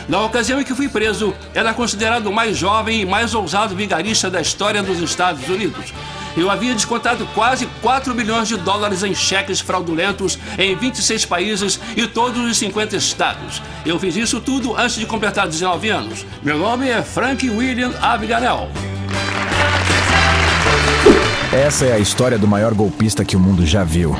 Na ocasião em que fui preso, era considerado o mais jovem e mais ousado vigarista da história dos Estados Unidos. Eu havia descontado quase 4 milhões de dólares em cheques fraudulentos em 26 países e todos os 50 estados. Eu fiz isso tudo antes de completar 19 anos. Meu nome é Frank William Abagnale. Essa é a história do maior golpista que o mundo já viu.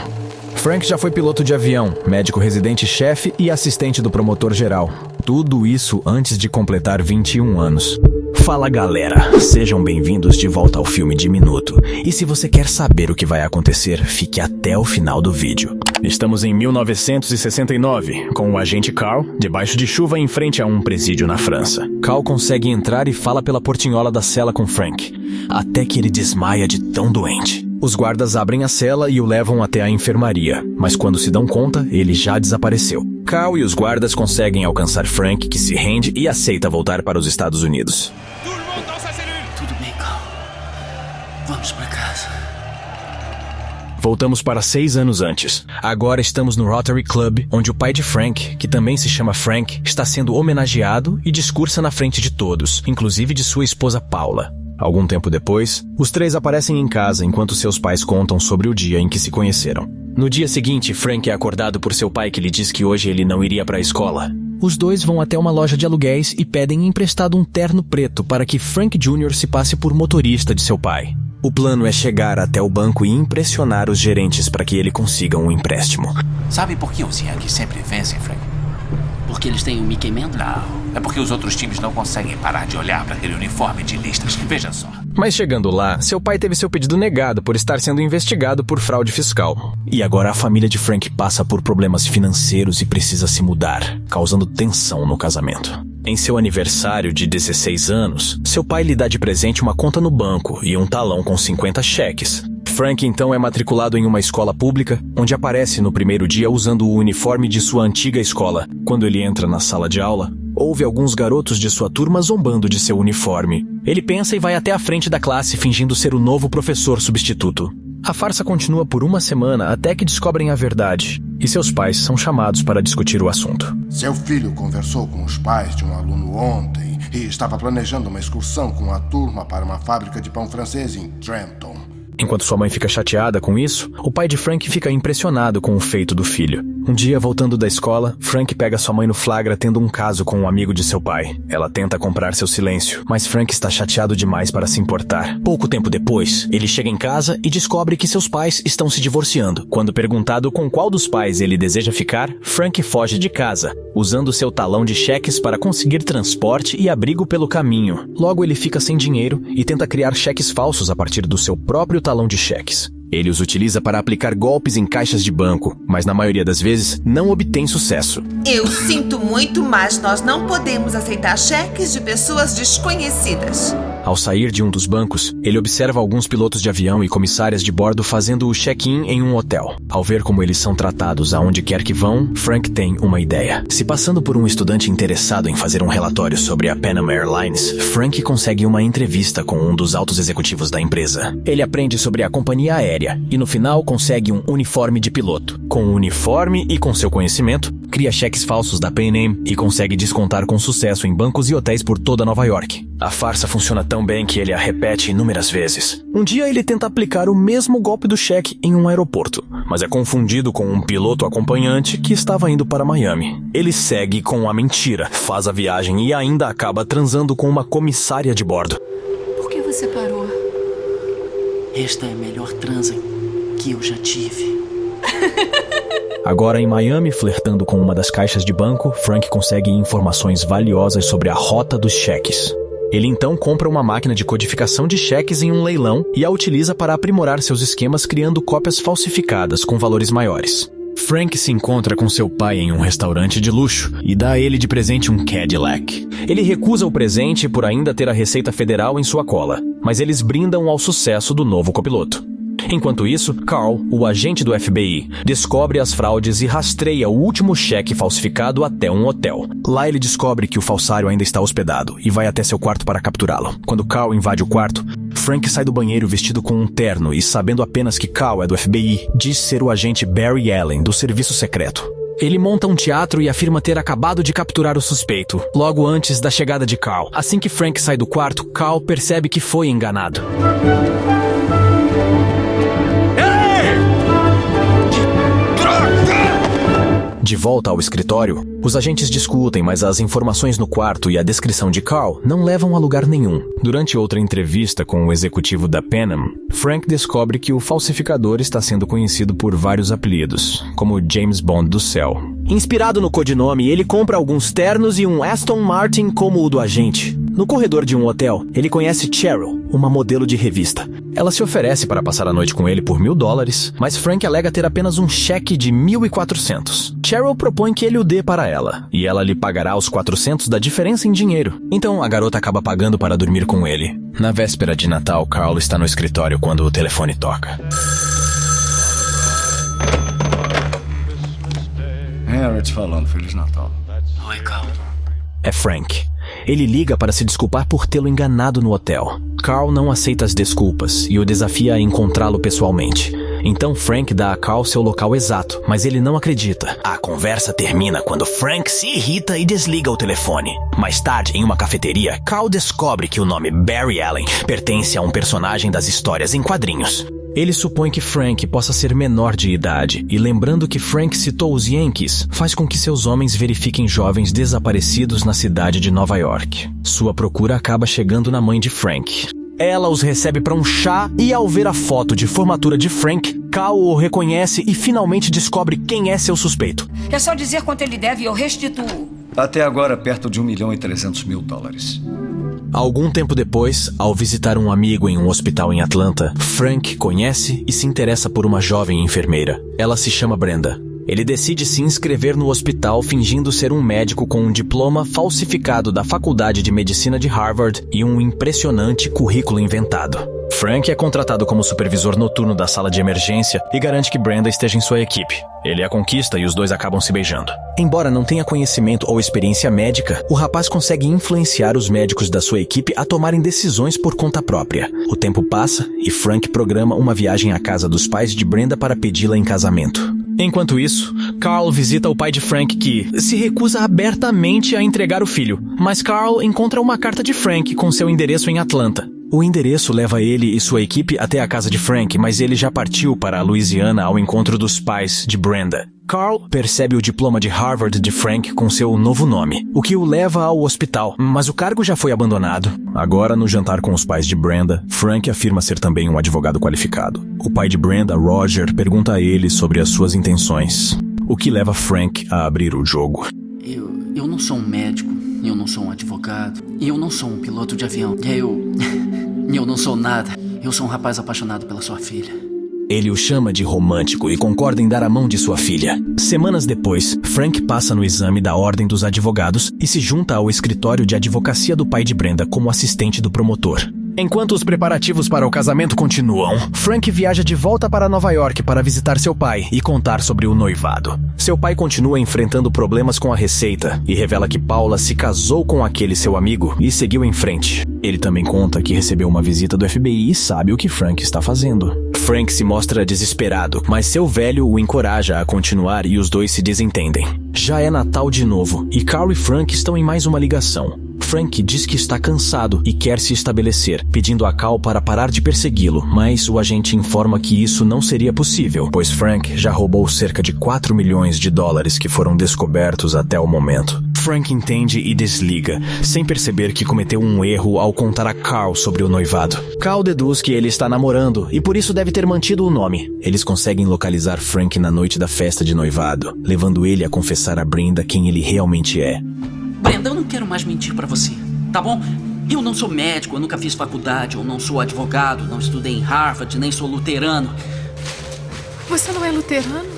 Frank já foi piloto de avião, médico residente-chefe e assistente do promotor-geral. Tudo isso antes de completar 21 anos. Fala galera, sejam bem-vindos de volta ao filme de Minuto. E se você quer saber o que vai acontecer, fique até o final do vídeo. Estamos em 1969, com o agente Carl, debaixo de chuva em frente a um presídio na França. Carl consegue entrar e fala pela portinhola da cela com Frank, até que ele desmaia de tão doente. Os guardas abrem a cela e o levam até a enfermaria, mas quando se dão conta, ele já desapareceu. Carl e os guardas conseguem alcançar Frank, que se rende e aceita voltar para os Estados Unidos. Tudo bem, Carl. Vamos para casa. Voltamos para 6 anos antes. Agora estamos no Rotary Club, onde o pai de Frank, que também se chama Frank, está sendo homenageado e discursa na frente de todos, inclusive de sua esposa Paula. Algum tempo depois, os três aparecem em casa enquanto seus pais contam sobre o dia em que se conheceram. No dia seguinte, Frank é acordado por seu pai que lhe diz que hoje ele não iria para a escola. Os dois vão até uma loja de aluguéis e pedem emprestado um terno preto para que Frank Jr. se passe por motorista de seu pai. O plano é chegar até o banco e impressionar os gerentes para que ele consiga um empréstimo. Sabe por que os Yankees sempre vencem, Frank? Porque eles têm um Mickey Mantle? Não, é porque os outros times não conseguem parar de olhar para aquele uniforme de listas. Veja só. Mas chegando lá, seu pai teve seu pedido negado por estar sendo investigado por fraude fiscal. E agora a família de Frank passa por problemas financeiros e precisa se mudar, causando tensão no casamento. Em seu aniversário de 16 anos, seu pai lhe dá de presente uma conta no banco e um talão com 50 cheques. Frank então é matriculado em uma escola pública, onde aparece no primeiro dia usando o uniforme de sua antiga escola. Quando ele entra na sala de aula, ouve alguns garotos de sua turma zombando de seu uniforme. Ele pensa e vai até a frente da classe fingindo ser o novo professor substituto. A farsa continua por uma semana até que descobrem a verdade, e seus pais são chamados para discutir o assunto. Seu filho conversou com os pais de um aluno ontem e estava planejando uma excursão com a turma para uma fábrica de pão francês em Trenton. Enquanto sua mãe fica chateada com isso, o pai de Frank fica impressionado com o feito do filho. Um dia, voltando da escola, Frank pega sua mãe no flagra tendo um caso com um amigo de seu pai. Ela tenta comprar seu silêncio, mas Frank está chateado demais para se importar. Pouco tempo depois, ele chega em casa e descobre que seus pais estão se divorciando. Quando perguntado com qual dos pais ele deseja ficar, Frank foge de casa, usando seu talão de cheques para conseguir transporte e abrigo pelo caminho. Logo, ele fica sem dinheiro e tenta criar cheques falsos a partir do seu próprio talão de cheques. Ele os utiliza para aplicar golpes em caixas de banco, mas na maioria das vezes não obtém sucesso. Eu sinto muito, mas nós não podemos aceitar cheques de pessoas desconhecidas. Ao sair de um dos bancos, ele observa alguns pilotos de avião e comissárias de bordo fazendo o check-in em um hotel. Ao ver como eles são tratados aonde quer que vão, Frank tem uma ideia. Se passando por um estudante interessado em fazer um relatório sobre a Pan Am Airlines, Frank consegue uma entrevista com um dos altos executivos da empresa. Ele aprende sobre a companhia aérea e no final consegue um uniforme de piloto. Com o uniforme e com seu conhecimento, cria cheques falsos da Pan Am e consegue descontar com sucesso em bancos e hotéis por toda Nova York. A farsa funciona tão bem que ele a repete inúmeras vezes. Um dia ele tenta aplicar o mesmo golpe do cheque em um aeroporto, mas é confundido com um piloto acompanhante que estava indo para Miami. Ele segue com a mentira, faz a viagem e ainda acaba transando com uma comissária de bordo. Por que você parou? Esta é a melhor transa que eu já tive. Agora em Miami, flertando com uma das caixas de banco, Frank consegue informações valiosas sobre a rota dos cheques. Ele então compra uma máquina de codificação de cheques em um leilão e a utiliza para aprimorar seus esquemas criando cópias falsificadas com valores maiores. Frank se encontra com seu pai em um restaurante de luxo e dá a ele de presente um Cadillac. Ele recusa o presente por ainda ter a Receita Federal em sua cola, mas eles brindam ao sucesso do novo copiloto. Enquanto isso, Carl, o agente do FBI, descobre as fraudes e rastreia o último cheque falsificado até um hotel. Lá ele descobre que o falsário ainda está hospedado e vai até seu quarto para capturá-lo. Quando Carl invade o quarto, Frank sai do banheiro vestido com um terno e, sabendo apenas que Carl é do FBI, diz ser o agente Barry Allen, do serviço secreto. Ele monta um teatro e afirma ter acabado de capturar o suspeito, logo antes da chegada de Carl. Assim que Frank sai do quarto, Carl percebe que foi enganado. De volta ao escritório, os agentes discutem, mas as informações no quarto e a descrição de Carl não levam a lugar nenhum. Durante outra entrevista com o executivo da Pan-Am, Frank descobre que o falsificador está sendo conhecido por vários apelidos, como James Bond do céu. Inspirado no codinome, ele compra alguns ternos e um Aston Martin como o do agente. No corredor de um hotel, ele conhece Cheryl, uma modelo de revista. Ela se oferece para passar a noite com ele por $1.000, mas Frank alega ter apenas um cheque de $1.400. Cheryl propõe que ele o dê para ela, e ela lhe pagará os $400 da diferença em dinheiro. Então a garota acaba pagando para dormir com ele. Na véspera de Natal, Carl está no escritório quando o telefone toca. Harriet falando, Feliz Natal. Oi, Carl. É Frank. Ele liga para se desculpar por tê-lo enganado no hotel. Carl não aceita as desculpas e o desafia a encontrá-lo pessoalmente. Então Frank dá a Carl seu local exato, mas ele não acredita. A conversa termina quando Frank se irrita e desliga o telefone. Mais tarde, em uma cafeteria, Carl descobre que o nome Barry Allen pertence a um personagem das histórias em quadrinhos. Ele supõe que Frank possa ser menor de idade, e lembrando que Frank citou os Yankees, faz com que seus homens verifiquem jovens desaparecidos na cidade de Nova York. Sua procura acaba chegando na mãe de Frank. Ela os recebe para um chá e, ao ver a foto de formatura de Frank, Carl o reconhece e finalmente descobre quem é seu suspeito. É só dizer quanto ele deve e eu restituo. Até agora, perto de $1.300.000. Algum tempo depois, ao visitar um amigo em um hospital em Atlanta, Frank conhece e se interessa por uma jovem enfermeira. Ela se chama Brenda. Ele decide se inscrever no hospital fingindo ser um médico com um diploma falsificado da Faculdade de Medicina de Harvard e um impressionante currículo inventado. Frank é contratado como supervisor noturno da sala de emergência e garante que Brenda esteja em sua equipe. Ele a conquista e os dois acabam se beijando. Embora não tenha conhecimento ou experiência médica, o rapaz consegue influenciar os médicos da sua equipe a tomarem decisões por conta própria. O tempo passa e Frank programa uma viagem à casa dos pais de Brenda para pedi-la em casamento. Enquanto isso, Carl visita o pai de Frank que se recusa abertamente a entregar o filho, mas Carl encontra uma carta de Frank com seu endereço em Atlanta. O endereço leva ele e sua equipe até a casa de Frank, mas ele já partiu para a Louisiana ao encontro dos pais de Brenda. Carl percebe o diploma de Harvard de Frank com seu novo nome, o que o leva ao hospital, mas o cargo já foi abandonado. Agora, no jantar com os pais de Brenda, Frank afirma ser também um advogado qualificado. O pai de Brenda, Roger, pergunta a ele sobre as suas intenções, o que leva Frank a abrir o jogo. Eu não sou um médico, eu não sou um advogado, e eu não sou um piloto de avião. Eu não sou nada. Eu sou um rapaz apaixonado pela sua filha. Ele o chama de romântico e concorda em dar a mão de sua filha. Semanas depois, Frank passa no exame da Ordem dos Advogados e se junta ao escritório de advocacia do pai de Brenda como assistente do promotor. Enquanto os preparativos para o casamento continuam, Frank viaja de volta para Nova York para visitar seu pai e contar sobre o noivado. Seu pai continua enfrentando problemas com a receita e revela que Paula se casou com aquele seu amigo e seguiu em frente. Ele também conta que recebeu uma visita do FBI e sabe o que Frank está fazendo. Frank se mostra desesperado, mas seu velho o encoraja a continuar e os dois se desentendem. Já é Natal de novo e Carl e Frank estão em mais uma ligação. Frank diz que está cansado e quer se estabelecer, pedindo a Carl para parar de persegui-lo, mas o agente informa que isso não seria possível, pois Frank já roubou cerca de $4 milhões que foram descobertos até o momento. Frank entende e desliga, sem perceber que cometeu um erro ao contar a Carl sobre o noivado. Carl deduz que ele está namorando e por isso deve ter mantido o nome. Eles conseguem localizar Frank na noite da festa de noivado, levando ele a confessar a Brenda quem ele realmente é. Brenda, eu não quero mais mentir pra você, tá bom? Eu não sou médico, eu nunca fiz faculdade, eu não sou advogado, não estudei em Harvard, nem sou luterano. Você não é luterano?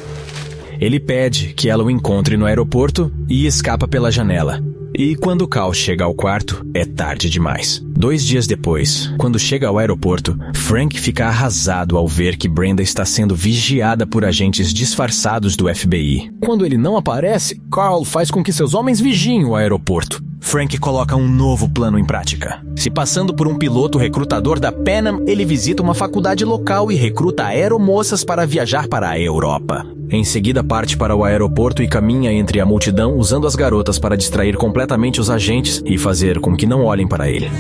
Ele pede que ela o encontre no aeroporto e escapa pela janela. E quando Carl chega ao quarto, é tarde demais. 2 dias depois, quando chega ao aeroporto, Frank fica arrasado ao ver que Brenda está sendo vigiada por agentes disfarçados do FBI. Quando ele não aparece, Carl faz com que seus homens vigiem o aeroporto. Frank coloca um novo plano em prática. Se passando por um piloto recrutador da Pan Am, ele visita uma faculdade local e recruta aeromoças para viajar para a Europa. Em seguida, parte para o aeroporto e caminha entre a multidão usando as garotas para distrair completamente os agentes e fazer com que não olhem para ele.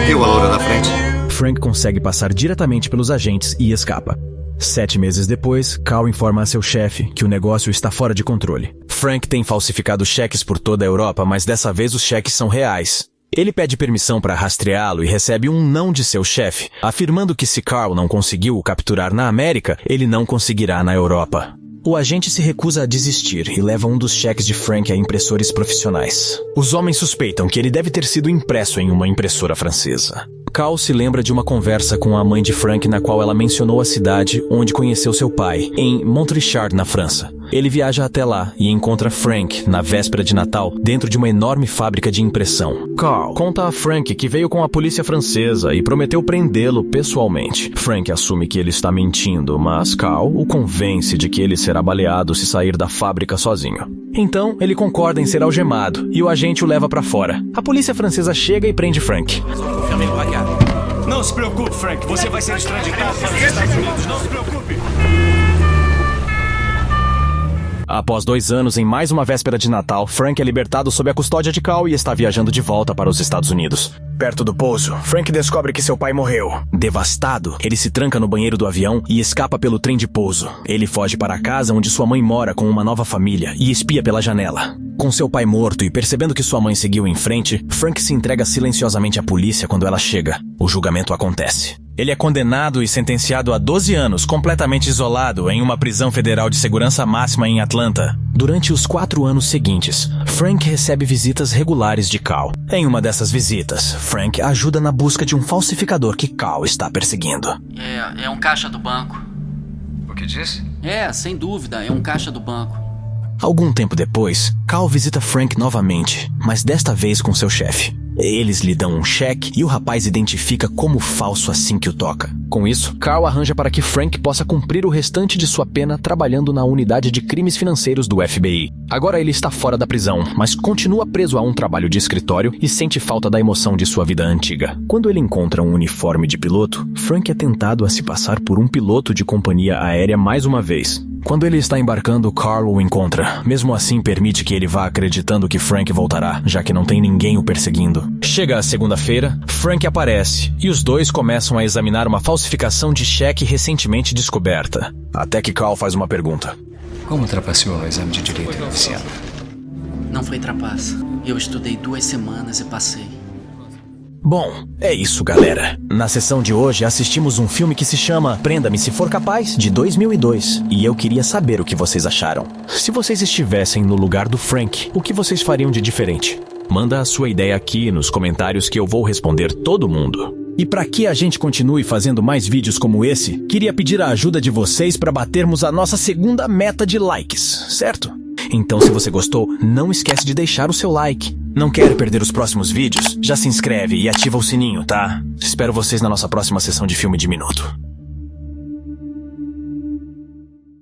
Viu a loura na frente? Frank consegue passar diretamente pelos agentes e escapa. 7 meses depois, Carl informa a seu chefe que o negócio está fora de controle. Frank tem falsificado cheques por toda a Europa, mas dessa vez os cheques são reais. Ele pede permissão para rastreá-lo e recebe um não de seu chefe, afirmando que se Carl não conseguiu o capturar na América, ele não conseguirá na Europa. O agente se recusa a desistir e leva um dos cheques de Frank a impressores profissionais. Os homens suspeitam que ele deve ter sido impresso em uma impressora francesa. Carl se lembra de uma conversa com a mãe de Frank na qual ela mencionou a cidade onde conheceu seu pai, em Montrichard, na França. Ele viaja até lá e encontra Frank, na véspera de Natal, dentro de uma enorme fábrica de impressão. Carl conta a Frank que veio com a polícia francesa e prometeu prendê-lo pessoalmente. Frank assume que ele está mentindo, mas Carl o convence de que ele será baleado se sair da fábrica sozinho. Então, ele concorda em ser algemado e o agente o leva para fora. A polícia francesa chega e prende Frank. Não se preocupe, Frank. Você vai ser extraditado para os Estados Unidos. Não se preocupe. Após 2 anos, em mais uma véspera de Natal, Frank é libertado sob a custódia de Carl e está viajando de volta para os Estados Unidos. Perto do pouso, Frank descobre que seu pai morreu. Devastado, ele se tranca no banheiro do avião e escapa pelo trem de pouso. Ele foge para a casa onde sua mãe mora com uma nova família e espia pela janela. Com seu pai morto e percebendo que sua mãe seguiu em frente, Frank se entrega silenciosamente à polícia quando ela chega. O julgamento acontece. Ele é condenado e sentenciado a 12 anos, completamente isolado, em uma prisão federal de segurança máxima em Atlanta. Durante os 4 anos seguintes, Frank recebe visitas regulares de Carl. Em uma dessas visitas, Frank ajuda na busca de um falsificador que Carl está perseguindo. É um caixa do banco. O que disse? Sem dúvida, é um caixa do banco. Algum tempo depois, Carl visita Frank novamente, mas desta vez com seu chefe. Eles lhe dão um cheque e o rapaz identifica como falso assim que o toca. Com isso, Carl arranja para que Frank possa cumprir o restante de sua pena trabalhando na unidade de crimes financeiros do FBI. Agora ele está fora da prisão, mas continua preso a um trabalho de escritório e sente falta da emoção de sua vida antiga. Quando ele encontra um uniforme de piloto, Frank é tentado a se passar por um piloto de companhia aérea mais uma vez. Quando ele está embarcando, Carl o encontra. Mesmo assim, permite que ele vá acreditando que Frank voltará, já que não tem ninguém o perseguindo. Chega a segunda-feira, Frank aparece, e os dois começam a examinar uma falsificação de cheque recentemente descoberta. Até que Carl faz uma pergunta. Como trapaceou no exame de direito inicial? Não foi trapaça. Eu estudei 2 semanas e passei. Bom, é isso, galera. Na sessão de hoje assistimos um filme que se chama Prenda-me se for capaz, de 2002. E eu queria saber o que vocês acharam. Se vocês estivessem no lugar do Frank, o que vocês fariam de diferente? Manda a sua ideia aqui nos comentários que eu vou responder todo mundo. E para que a gente continue fazendo mais vídeos como esse, queria pedir a ajuda de vocês para batermos a nossa segunda meta de likes, certo? Então, se você gostou, não esquece de deixar o seu like. Não quer perder os próximos vídeos? Já se inscreve e ativa o sininho, tá? Espero vocês na nossa próxima sessão de Filme de Minuto.